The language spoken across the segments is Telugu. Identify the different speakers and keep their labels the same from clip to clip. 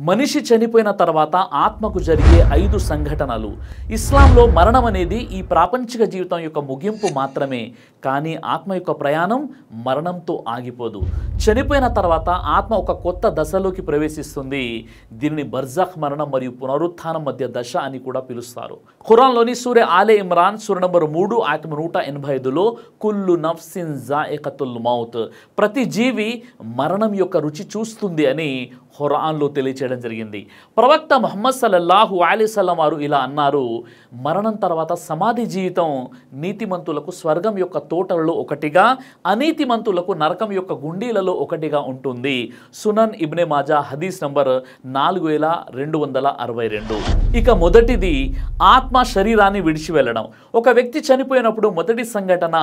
Speaker 1: మనిషి చనిపోయిన తర్వాత ఆత్మకు జరిగే 5 సంఘటనలు. ఇస్లాంలో మరణం అనేది ఈ ప్రాపంచిక జీవితం యొక్క ముగింపు మాత్రమే, కానీ ఆత్మ యొక్క ప్రయాణం మరణంతో ఆగిపోదు. చనిపోయిన తర్వాత ఆత్మ ఒక కొత్త దశలోకి ప్రవేశిస్తుంది. దీనిని బర్జఖ్ మరణం మరియు పునరుత్థానం మధ్య దశ అని కూడా పిలుస్తారు. ఖురాన్లోని సూరే ఆలే ఇమ్రాన్ సూర నంబర్ 3 ఆయత 185లో కుల్లు నఫ్సిన్ జాయికతుల్ మౌత్, ప్రతి జీవి మరణం యొక్క రుచి చూస్తుంది అని ఖురాన్లో తెలియచేయడం జరిగింది. ప్రవక్త ముహమ్మద్ సల్లల్లాహు అలైహి వసల్లం వారు ఇలా అన్నారు, మరణం తర్వాత సమాధి జీవితం నీతిమంతులకు స్వర్గం యొక్క తోటలలో ఒకటిగా, అనీతిమంతులకు నరకం యొక్క గుండీలలో ఒకటిగా ఉంటుంది. సునన్ ఇబ్నే మాజా హదీస్ నంబర్ 4262. ఇక మొదటిది ఆత్మ శరీరాన్ని విడిచి వెళ్ళడం. ఒక వ్యక్తి చనిపోయినప్పుడు మొదటి సంఘటన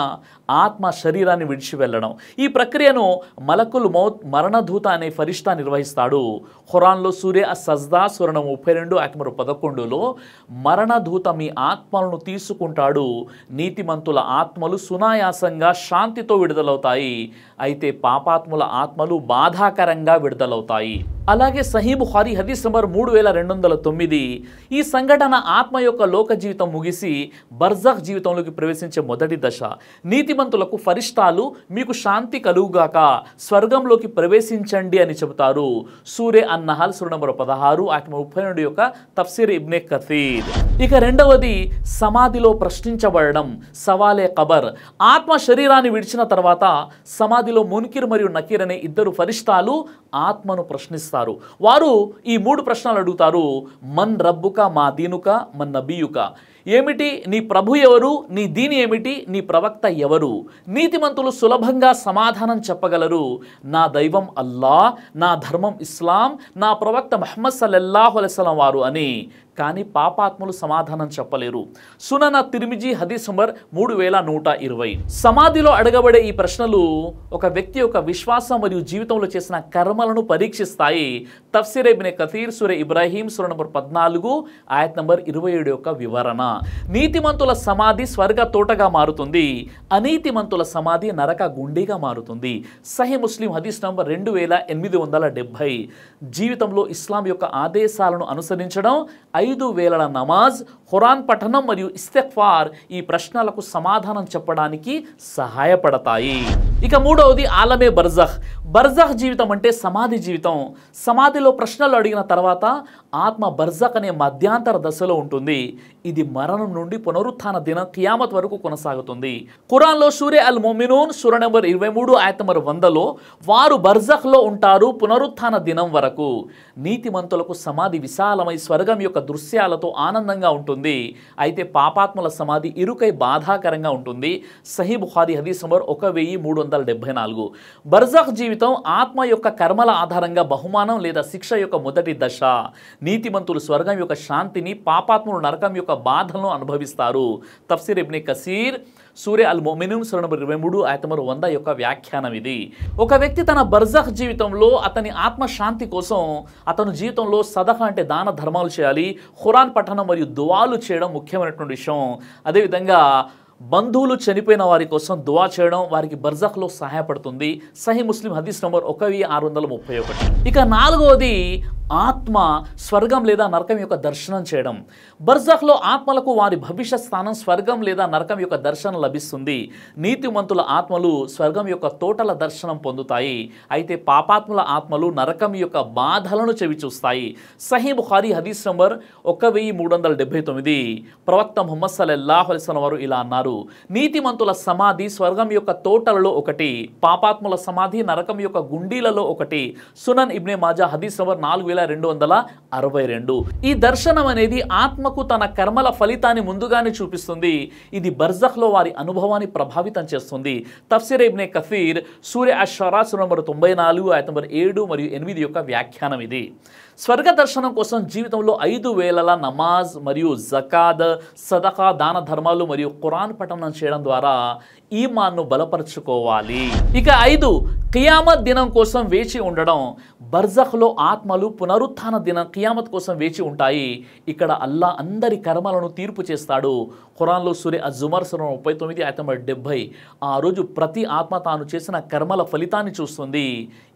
Speaker 1: ఆత్మ శరీరాన్ని విడిచి వెళ్ళడం. ఈ ప్రక్రియను మలకుల్ మౌత్ మరణదూత అనే ఫరిష్తా నిర్వహిస్తాడు. ఖురాన్లో సూరే అస్-సజ్దా సూర 32 ఆయత 11లో మరణదూత మీ ఆత్మలను తీసుకుంటాడు, నీతిమంతుల ఆత్మలు సునాయాసంగా శాంతితో విడుదలవుతాయి, అయితే పాపాత్ముల ఆత్మలు బాధాకరంగా విడుదలవుతాయి. అలాగే సహీ బుఖారీ హదీస్ నంబర్ 3209. ఈ సంఘటన ఆత్మ యొక్క లోక జీవితం ముగిసి బర్జఖ్ జీవితంలోకి ప్రవేశించే మొదటి దశ. నీతిమంతులకు ఫరిష్తాలు మీకు శాంతి కలుగుగాక, స్వర్గంలోకి ప్రవేశించండి అని చెబుతారు. సూరే అన్-నహల్ సూర నంబర్ 16 ఆయత 32 యొక్క తఫ్సీర్ ఇబ్నే కథీర్. ఇక రెండవది సమాధిలో ప్రశ్నించబడడం, సవాలే ఖబర్. ఆత్మ శరీరాన్ని విడిచిన తర్వాత సమాధిలో మున్కిర్ మరియు నకీర్ అనే 2 ఫరిష్తాలు ఆత్మను ప్రశ్నిస్తారు. వారు ఈ 3 ప్రశ్నలు అడుగుతారు. మన్ రబ్బుక, మా దీనుక, మన్ నబియుక. ఏమిటి నీ ప్రభు ఎవరు, నీ దీని ఏమిటి, నీ ప్రవక్త ఎవరు? నీతిమంతులు సులభంగా సమాధానం చెప్పగలరు, నా దైవం అల్లా, నా ధర్మం ఇస్లాం, నా ప్రవక్త ముహమ్మద్ సల్లల్లాహు అలైహి వసల్లం వారు అని. కానీ పాపాత్ములు సమాధానం చెప్పలేరు. సునన తిర్మిజీ హదీస్ నంబర్ 3120. సమాధిలో అడగబడే ఈ ప్రశ్నలు ఒక వ్యక్తి యొక్క విశ్వాసం మరియు జీవితంలో చేసిన కర్మలను పరీక్షిస్తాయి. తఫ్సీర్ ఇబ్నే కథీర్ సూరే ఇబ్రాహీం సూర నంబర్ 14 ఆయత నంబర్ 27 యొక్క వివరణ. నీతిమంతుల సమాధి స్వర్గ తోటగా మారుతుంది, అనీతిమంతుల సమాధి నరక గుండీగా మారుతుంది. సహీ ముస్లిం హదీస్ నంబర్ 2870. జీవితంలో ఇస్లాం యొక్క ఆదేశాలను అనుసరించడం, 5 వేళల నమాజ్, ఖురాన్ పఠనం మరియు ఇస్తిగ్ఫార్ ఈ ప్రశ్నలకు సమాధానం చెప్పడానికి సహాయపడతాయి. ఇక మూడవది ఆలమే బర్జఖ్. బర్జఖ్ జీవితం అంటే సమాధి జీవితం. సమాధిలో ప్రశ్నలు అడిగిన తర్వాత ఆత్మ బర్జఖ్ అనే మధ్యాంతర దశలో ఉంటుంది. ఇది మరణం నుండి పునరుత్థాన దినం కియామత్ వరకు కొనసాగుతుంది. ఖురాన్లో సూరే అల్ ముమినూన్ సూర నంబర్ 23 ఆయత నంబర్ 100లో వారు బర్జఖ్లో ఉంటారు పునరుత్థాన దినం వరకు. నీతిమంతులకు సమాధి విశాలమై స్వర్గం యొక్క దృశ్యాలతో ఆనందంగా ఉంటుంది, అయితే పాపాత్ముల సమాధి ఇరుకై బాధాకరంగా ఉంటుంది. సహీ బుఖారీ హదీస్ నంబర్ 1374. బర్జఖ్ జీవితం ఆత్మ యొక్క కర్మల ఆధారంగా బహుమానం లేదా శిక్ష యొక్క మొదటి దశ. నీతిమంతులు స్వర్గం యొక్క శాంతిని, పాపాత్ములు నరకం యొక్క బాధలను అనుభవిస్తారు. తఫ్సీర్ ఇబ్నే కసీర్ సూరే అల్ ముమినూన్ సూర నంబర్ 23 ఆయత నంబర్ 100 యొక్క వ్యాఖ్యానం ఇది. ఒక వ్యక్తి తన బర్జఖ్ జీవితంలో అతని ఆత్మ శాంతి కోసం అతను జీవితంలో సదఖా అంటే దాన ధర్మాలు చేయాలి, ఖురాన్ పఠనం మరియు దువాలు చేయడం ముఖ్యమైనటువంటి విషయం. అదేవిధంగా బంధువులు చనిపోయిన వారి కోసం దువా చేయడం వారికి బర్జఖ్లో సహాయపడుతుంది. సహీ ముస్లిం హదీస్ నంబర్ 1631. ఇక నాలుగవది ఆత్మ స్వర్గం లేదా నరకం యొక్క దర్శనం చేయడం. బర్జఖ్లో ఆత్మలకు వారి భవిష్యత్ స్థానం స్వర్గం లేదా నరకం యొక్క దర్శనం లభిస్తుంది. నీతిమంతుల ఆత్మలు స్వర్గం యొక్క తోటల దర్శనం పొందుతాయి, అయితే పాపాత్ముల ఆత్మలు నరకం యొక్క బాధలను చవిచూస్తాయి. సహీ బుఖారీ హదీస్ నంబర్ 1379. ప్రవక్త ముహమ్మద్ సల్లల్లాహు అలైహి వసల్లం వారు ఇలా అన్నారు, నీతిమంతుల సమాధి స్వర్గం యొక్క తోటలలో ఒకటి, పాపాత్ముల సమాధి నరకం యొక్క గుండీలలో ఒకటి. సునన్ ఇబ్నే మాజా హదీస్ నంబర్ 4262. ఈ దర్శనం అనేది ఆత్మకు తన కర్మల ఫలితాన్ని ముందుగానే చూపిస్తుంది. ఇది బర్జఖ్లో వారి అనుభవాన్ని ప్రభావితం చేస్తుంది. తఫ్సీర్ ఇబ్నే కథీర్ సూరే అష్-షురా సూర నంబర్ 94 ఆయత నంబర్ 7 మరియు 8 యొక్క వ్యాఖ్యానం ఇది. స్వర్గ దర్శనం కోసం జీవితంలో 5 వేళల నమాజ్ మరియు జకాద్, సదఖా దాన ధర్మాలు మరియు ఖురాన్ పఠనం చేయడం ద్వారా ఈమాన్ను బలపరుచుకోవాలి. ఇక 5 ఖియామత్ దినం కోసం వేచి ఉండడం. బర్జఖ్లో ఆత్మలు పునరుత్థాన దినం ఖియామత్ కోసం వేచి ఉంటాయి. ఇక్కడ అల్లా అందరి కర్మలను తీర్పు చేస్తాడు. ఖురాన్లో సూరే అజ్-జుమర్ సూరా 39 ఆయత 70. ఆ రోజు ప్రతి ఆత్మ తాను చేసిన కర్మల ఫలితాన్ని చూస్తుంది.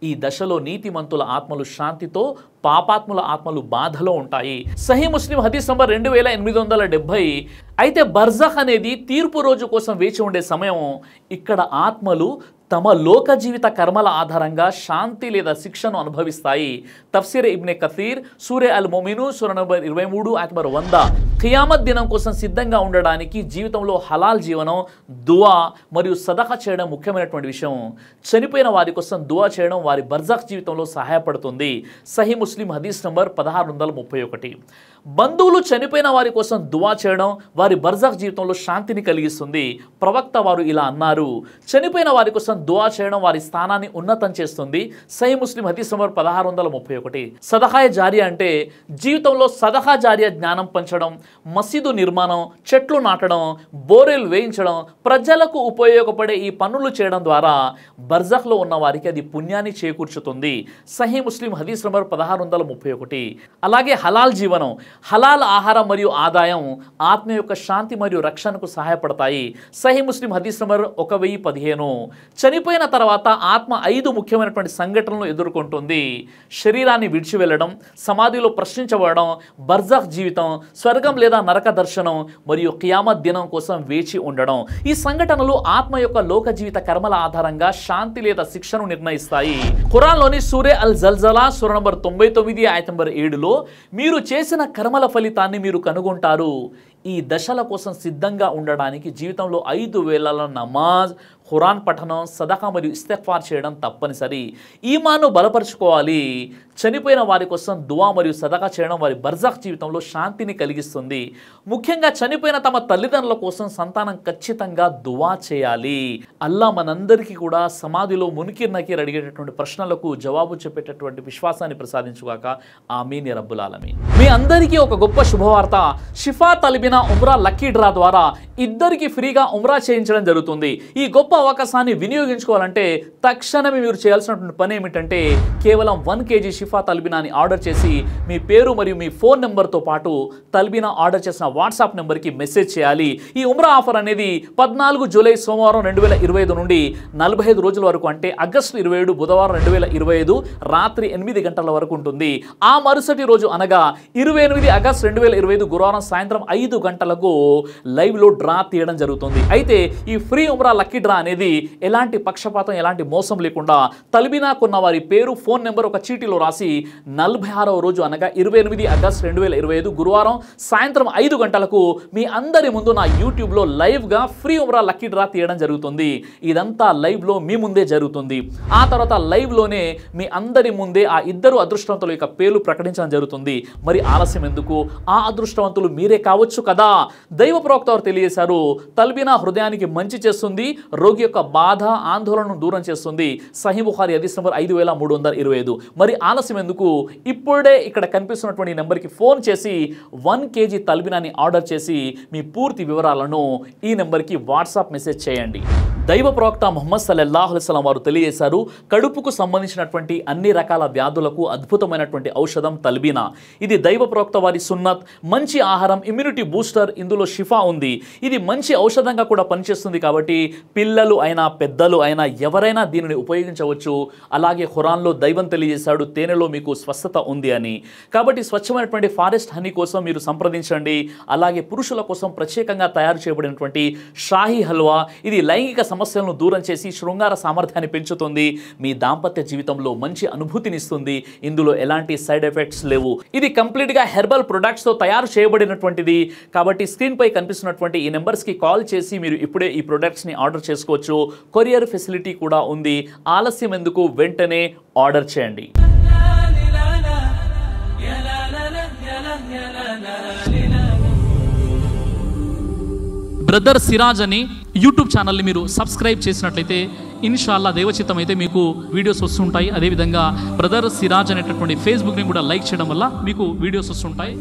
Speaker 1: ఈ దశలో నీతిమంతుల ఆత్మలు శాంతితో, పాపాత్ముల ఆత్మలు బాధలో ఉంటాయి. సహీ ముస్లిం హదీస్ నంబర్ 2870. అయితే బర్జఖ్ అనేది తీర్పు రోజు కోసం వేచి ఉండే సమయం. ఇక్కడ ఆత్మలు తమ లోక జీవిత కర్మల ఆధారంగా శాంతి లేదా శిక్షను అనుభవిస్తాయి. తఫ్సీర్ ఇబ్నే కథీర్ సూరే అల్ మొమినూన్ సూరా నంబర్ 23 ఆయత 100. ఖియామత్ దినం కోసం సిద్ధంగా ఉండడానికి జీవితంలో హలాల్ జీవనం, దువా మరియు సదఖా చేయడం ముఖ్యమైనటువంటి విషయం. చనిపోయిన వారి కోసం దువా చేయడం వారి బర్జఖ్ జీవితంలో సహాయపడుతుంది. సహీ ముస్లిం హదీస్ నంబర్ 1631. బంధువులు చనిపోయిన వారి కోసం దువా చేయడం వారి బర్జఖ్ జీవితంలో శాంతిని కలిగిస్తుంది. ప్రవక్త వారు ఇలా అన్నారు, చనిపోయిన వారి కోసం దువా చేయడం వారి స్థానాన్ని ఉన్నతం చేస్తుంది. సహీ ముస్లిం హదీస్ నంబర్ 1631. సదఖాయ జారియా అంటే జీవితంలో సదఖా జారియా జ్ఞానం పంచడం, మసీదు నిర్మాణం, చెట్లు నాటడం, బోరెలు వేయించడం, ప్రజలకు ఉపయోగపడే ఈ పనులు చేయడం ద్వారా బర్జఖ్లో ఉన్న వారికి అది పుణ్యాన్ని చేకూర్చుతుంది. సహీ ముస్లిం హదీస్ నంబర్ 1631. అలాగే హలాల్ జీవనం, హలాల్ ఆహారం మరియు ఆదాయం ఆత్మ యొక్క శాంతి మరియు రక్షణకు సహాయపడతాయి. సహీ ముస్లిం హదీస్ నంబర్ 1015. చనిపోయిన తర్వాత ఆత్మ 5 ముఖ్యమైనటువంటి సంఘటనలను ఎదుర్కొంటుంది. శరీరాన్ని విడిచి వెళ్ళడం, సమాధిలో ప్రశ్నించబడడం, బర్జఖ్ జీవితం, స్వర్గం లేదా నరక దర్శనం మరియు ఖియామత్ దినం కోసం వేచి ఉండడం. ఈ సంఘటనలు ఆత్మ యొక్క లోక జీవిత కర్మల ఆధారంగా శాంతి లేదా శిక్షను నిర్ణయిస్తాయి. ఖురాన్లోని సూరే అల్ జల్జలా సూరా నంబర్ 99 ఆయత నంబర్ 7లో మీరు చేసిన కర్మల ఫలితాన్ని మీరు కనుగొంటారు. ఈ దశల కోసం సిద్ధంగా ఉండడానికి జీవితంలో 5 వేళల నమాజ్, ఖురాన్ పఠనం, సదఖా మరియు ఇస్తిగ్ఫార్ చేయడం తప్పనిసరి. ఈమాన్ను బలపరుచుకోవాలి. చనిపోయిన వారి కోసం దువా మరియు సదఖా చేయడం వారి బర్జఖ్ జీవితంలో శాంతిని కలిగిస్తుంది. ముఖ్యంగా చనిపోయిన తమ తల్లిదండ్రుల కోసం సంతానం ఖచ్చితంగా దువా చేయాలి. అల్లా మనందరికీ కూడా సమాధిలో మునికిర్ నకీర్ అడిగేటటువంటి ప్రశ్నలకు జవాబు చెప్పేటటువంటి విశ్వాసాన్ని ప్రసాదించుగాక. ఆమీన్ యా రబ్బుల్ ఆలమీన్. మీ అందరికీ ఒక గొప్ప శుభవార్త. షిఫా తలిబినా ఉమ్రా లక్కీ డ్రా ద్వారా ఇద్దరికి ఫ్రీగా ఉమ్రా చేయించడం జరుగుతుంది. ఈ గొప్ప అవకాశాన్ని వినియోగించుకోవాలంటే తక్షణమే మీరు చేయాల్సినటువంటి పని ఏమిటంటే కేవలం 1 kg షిఫా తల్బినాని ఆర్డర్ చేసి మీ పేరు మరియు మీ ఫోన్ నెంబర్తో పాటు తల్బినా ఆర్డర్ చేసిన వాట్సాప్ నెంబర్కి మెసేజ్ చేయాలి. ఈ ఉమ్రా ఆఫర్ అనేది 14 జూలై సోమవారం 2025 నుండి 45 రోజుల వరకు, అంటే ఆగస్టు 27 బుధవారం 2025 రాత్రి 8 గంటల వరకు ఉంటుంది. ఆ మరుసటి రోజు అనగా 28 ఆగస్టు 2025 గురువారం సాయంత్రం 5 గంటలకు లైవ్లో డ్రా తీయడం జరుగుతుంది. అయితే ఈ ఫ్రీ ఉమ్రా లక్కీ డ్రా అనేది ఎలాంటి పక్షపాతం, ఎలాంటి మోసం లేకుండా తల్బినా కొన్న వారి పేరు, ఫోన్ నెంబర్ ఒక చీటీలో రాసి 46వ రోజు అనగా 28 ఆగస్టు 2025 గురువారం సాయంత్రం 5 గంటలకు మీ అందరి ముందు నా యూట్యూబ్లో లైవ్గా ఫ్రీ ఉమ్రా లక్కీ డ్రా తీయడం జరుగుతుంది. ఇదంతా లైవ్లో మీ ముందే జరుగుతుంది. ఆ తర్వాత లైవ్లోనే మీ అందరి ముందే ఆ ఇద్దరు అదృష్టవంతుల యొక్క పేర్లు ప్రకటించడం జరుగుతుంది. మరి ఆలస్యం ఎందుకు? ఆ అదృష్టవంతులు మీరే కావచ్చు కదా. దైవ ప్రవక్త వారు తెలియజేశారు, తల్బినా హృదయానికి మంచి చేస్తుంది, రోగి యొక్క బాధ ఆందోళనను దూరం చేస్తుంది. సహీ బుఖారీ హదీస్ నంబర్ 5325. మరి ఆలస్యం ఎందుకు? ఇప్పుడే ఇక్కడ కనిపిస్తున్నటువంటి నెంబర్కి ఫోన్ చేసి 1 kg తల్బినాని ఆర్డర్ చేసి మీ పూర్తి వివరాలను ఈ నెంబర్కి వాట్సాప్ మెసేజ్ చేయండి. దైవ ప్రవక్త ముహమ్మద్ సల్లల్లాహు అలైహి వసల్లం వారు తెలియజేశారు, కడుపుకు సంబంధించినటువంటి అన్ని రకాల వ్యాధులకు అద్భుతమైనటువంటి ఔషధం తల్బినా. ఇది దైవ ప్రవక్త వారి సున్నత్, మంచి ఆహారం, ఇమ్యూనిటీ బూస్టర్, ఇందులో షిఫా ఉంది. ఇది మంచి ఔషధంగా కూడా పనిచేస్తుంది. కాబట్టి పిల్లలు అయినా పెద్దలు అయినా ఎవరైనా దీనిని ఉపయోగించవచ్చు. అలాగే ఖురాన్లో దైవం తెలియజేశాడు, తేనెలో మీకు స్వస్థత ఉంది అని. కాబట్టి స్వచ్ఛమైనటువంటి ఫారెస్ట్ హనీ కోసం మీరు సంప్రదించండి. అలాగే పురుషుల కోసం ప్రత్యేకంగా తయారు చేయబడినటువంటి షాహీ హల్వా, ఇది లైంగిక సమస్యలను దూరం చేసి శృంగార సామర్థ్యాన్ని పెంచుతుంది. మీ దాంపత్య జీవితంలో మంచి అనుభూతినిస్తుంది. ఇందులో ఎలాంటి సైడ్ ఎఫెక్ట్స్ లేవు. ఇది కంప్లీట్గా హెర్బల్ ప్రొడక్ట్స్తో తయారు చేయబడినటువంటిది. కాబట్టి స్క్రీన్పై కనిపిస్తున్నటువంటి ఈ నెంబర్స్కి కాల్ చేసి మీరు ఇప్పుడే ఈ ప్రొడక్ట్స్ని ఆర్డర్ చేసుకోవచ్చు. కొరియర్ ఫెసిలిటీ కూడా ఉంది. ఆలస్యం ఎందుకు? వెంటనే ఆర్డర్ చేయండి. బ్రదర్ సిరాజ్ అని యూట్యూబ్ ఛానల్ని మీరు సబ్స్క్రైబ్ చేసినట్లయితే ఇన్షాల్లా దైవచిత్తం అయితే మీకు వీడియోస్ వస్తుంటాయి. అదేవిధంగా బ్రదర్ సిరాజ్ అనేటటువంటి ఫేస్బుక్ని కూడా లైక్ చేయడం వల్ల మీకు వీడియోస్ వస్తుంటాయి.